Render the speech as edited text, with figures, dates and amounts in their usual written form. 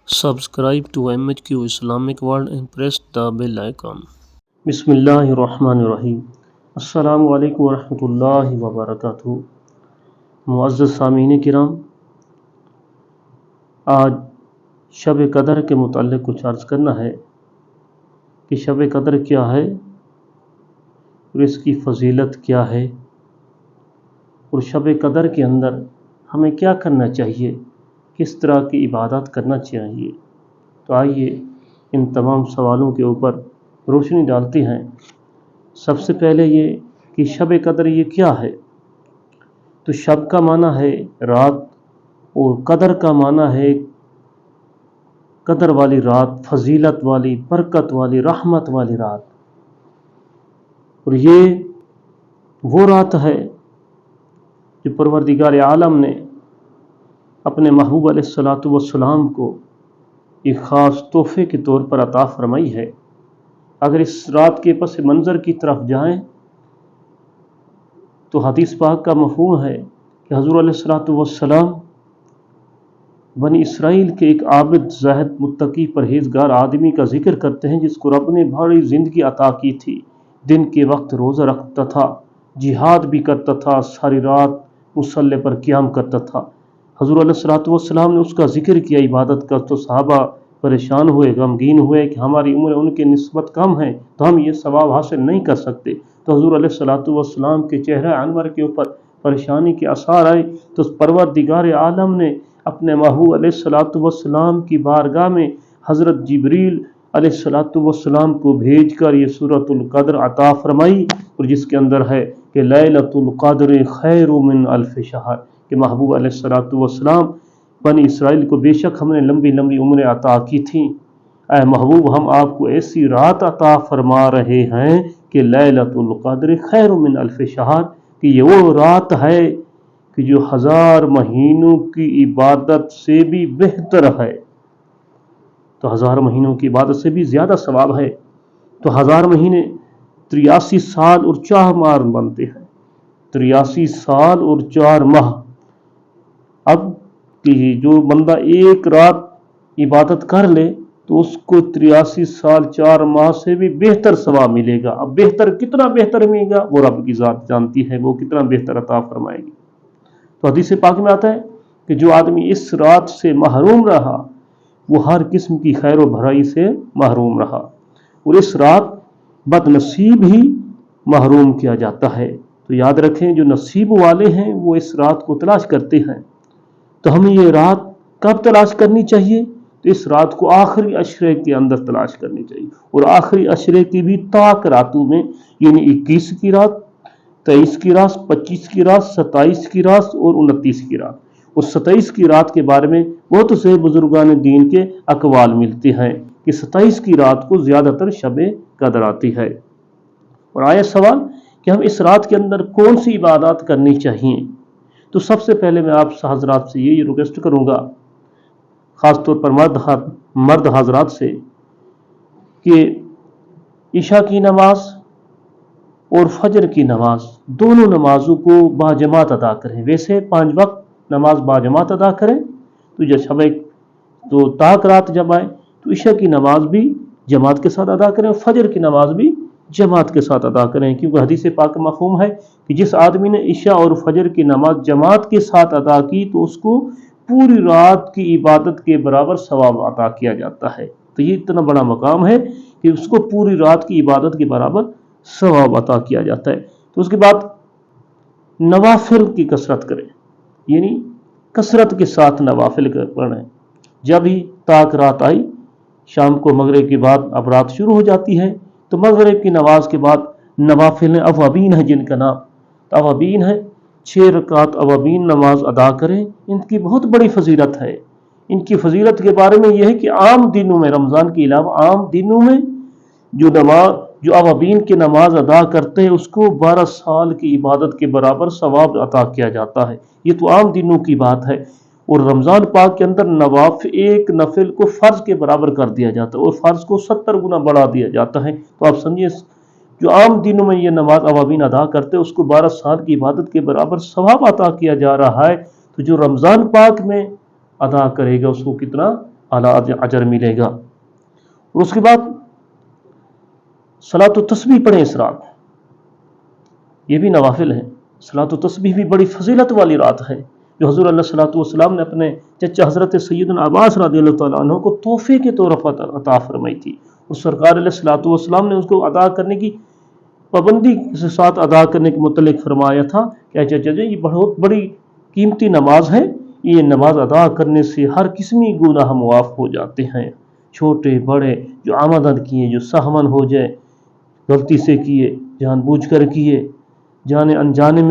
Subscribe to MHQ Islamic World and press the bell icon. بسم اللہ الرحمن الرحیم۔ السلام علیکم ورحمۃ اللہ وبرکاتہ۔ معزز سامعین کرام، آج شب قدر کے متعلق کچھ عرض کرنا ہے کہ شب قدر کیا ہے اور اس کی فضیلت کیا ہے، اور شب قدر کے اندر ہمیں کیا کرنا چاہیے، کس طرح کی عبادات کرنا چاہیے۔ تو آئیے ان تمام سوالوں کے اوپر روشنی ڈالتے ہیں۔ سب سے پہلے یہ کہ شب قدر یہ کیا ہے؟ تو شب کا معنی ہے رات، اور قدر کا معنی ہے قدر والی رات، فضیلت والی، برکت والی، رحمت والی رات۔ اور یہ وہ رات ہے جو پروردگار عالم نے اپنے محبوب علیہ الصلوۃ والسلام کو ایک خاص تحفے کے طور پر عطا فرمائی ہے۔ اگر اس رات کے پس منظر کی طرف جائیں تو حدیث پاک کا مفہوم ہے کہ حضور علیہ الصلوۃ والسلام بنی اسرائیل کے ایک عابد، زاہد، متقی، پرہیزگار آدمی کا ذکر کرتے ہیں جس کو رب نے بڑی زندگی عطا کی تھی۔ دن کے وقت روزہ رکھتا تھا، جہاد بھی کرتا تھا، ساری رات مصلی پر قیام کرتا تھا۔ حضور علیہ الصلوۃ والسلام نے اس کا ذکر کیا، عبادت کا، تو صحابہ پریشان ہوئے، غمگین ہوئے کہ ہماری عمر ان کے نسبت کم ہے تو ہم یہ ثواب حاصل نہیں کر سکتے۔ تو حضور علیہ الصلوۃ والسلام کے چہرہ انور کے اوپر پریشانی کے آثار آئے، تو پروردگار عالم نے اپنے محبوب علیہ الصلوۃ والسلام کی بارگاہ میں حضرت جبریل علیہ الصلوۃ والسلام کو بھیج کر یہ سورۃ القدر عطا فرمائی، اور جس کے اندر ہے کہ لیلۃ القدر خیر من الف شہر، کہ محبوب علیہ الصلوۃ والسلام بنی اسرائیل کو بے شک ہم نے لمبی لمبی عمریں عطا کی تھیں، اے محبوب ہم آپ کو ایسی رات عطا فرما رہے ہیں کہ لیلۃ القدر خیر من الف شہر، کہ یہ وہ رات ہے کہ جو 1000 مہینوں کی عبادت سے بھی بہتر ہے۔ تو 1000 مہینوں کی عبادت سے بھی زیادہ ثواب ہے۔ تو 1000 مہینے 83 سال اور 4 ماہ بنتے ہیں، 83 سال اور 4 ماہ۔ اب کہ جو بندہ ایک رات عبادت کر لے تو اس کو 83 سال 4 ماہ سے بھی بہتر ثواب ملے گا۔ اب بہتر کتنا بہتر ملے گا وہ رب کی ذات جانتی ہے، وہ کتنا بہتر عطا فرمائے گی۔ تو حدیث پاک میں آتا ہے کہ جو آدمی اس رات سے محروم رہا وہ ہر قسم کی خیر و بھلائی سے محروم رہا، اور اس رات بد نصیب ہی محروم کیا جاتا ہے۔ تو یاد رکھیں جو نصیب والے ہیں وہ اس رات کو تلاش کرتے ہیں۔ تو ہمیں یہ رات کب تلاش کرنی چاہیے؟ تو اس رات کو آخری عشرے کے اندر تلاش کرنی چاہیے، اور آخری عشرے کی بھی طاق راتوں میں، یعنی 21 کی رات، 23 کی رات، 25 کی رات، 27 کی رات اور 29 کی رات۔ اور 27 کی رات کے بارے میں بہت سے بزرگان دین کے اقوال ملتے ہیں کہ 27 کی رات کو زیادہ تر شب قدر آتی ہے۔ اور آیا سوال کہ ہم اس رات کے اندر کون سی عبادات کرنی چاہیے؟ تو سب سے پہلے میں آپ حضرات سے یہ ریکویسٹ کروں گا، خاص طور پر مرد حضرات سے، کہ عشاء کی نماز اور فجر کی نماز دونوں نمازوں کو باجماعت ادا کریں۔ ویسے 5 وقت نماز باجماعت ادا کریں، تو جب تو طاق رات جب آئے تو عشاء کی نماز بھی جماعت کے ساتھ ادا کریں، اور فجر کی نماز بھی جماعت کے ساتھ ادا کریں، کیونکہ حدیث پاک کا مفہوم ہے کہ جس آدمی نے عشاء اور فجر کی نماز جماعت کے ساتھ ادا کی تو اس کو پوری رات کی عبادت کے برابر ثواب عطا کیا جاتا ہے۔ تو یہ اتنا بڑا مقام ہے کہ اس کو پوری رات کی عبادت کے برابر ثواب عطا کیا جاتا ہے۔ تو اس کے بعد نوافل کی کثرت کریں، یعنی کثرت کے ساتھ نوافل پڑھیں۔ جب ہی طاق رات آئی، شام کو مغرب کے بعد اب رات شروع ہو جاتی ہے، تو مغرب کی نماز کے بعد نوافل اوابین ہیں جن کا نام اوابین ہے، 6 رکعت اوابین نماز ادا کریں۔ ان کی بہت بڑی فضیلت ہے۔ ان کی فضیلت کے بارے میں یہ ہے کہ عام دنوں میں، رمضان کے علاوہ عام دنوں میں جو اوابین کی نماز ادا کرتے ہیں اس کو 12 سال کی عبادت کے برابر ثواب عطا کیا جاتا ہے۔ یہ تو عام دنوں کی بات ہے، اور رمضان پاک کے اندر ایک نفل کو فرض کے برابر کر دیا جاتا ہے، اور فرض کو 70 گنا بڑھا دیا جاتا ہے۔ تو آپ سمجھیے جو عام دنوں میں یہ نماز اوابین ادا کرتے ہیں اس کو 12 سال کی عبادت کے برابر ثواب عطا کیا جا رہا ہے، تو جو رمضان پاک میں ادا کرے گا اس کو کتنا اعلیٰ اجر ملے گا۔ اور اس کے بعد صلاۃ و تسبیح پڑھیں اس رات، یہ بھی نوافل ہے۔ صلاۃ و تسبیح بھی بڑی فضیلت والی رات ہے، جو حضور علیہ الصلوۃ والسلام نے اپنے چچا حضرت سیدنا عباس رضی اللہ تعالیٰ عنہ کو تحفے کے طور پر عطا فرمائی تھی، اور سرکار علیہ الصلوۃ والسلام نے اس کو ادا کرنے کی پابندی کے ساتھ ادا کرنے کے متعلق فرمایا تھا کہ چچا جی، یہ بہت بڑی قیمتی نماز ہے، یہ نماز ادا کرنے سے ہر قسمی گناہ معاف ہو جاتے ہیں، چھوٹے بڑے، جو آمدن کیے، جو سہون ہو جائے، غلطی سے کیے، جان بوجھ کر کیے، جانے انجانے میں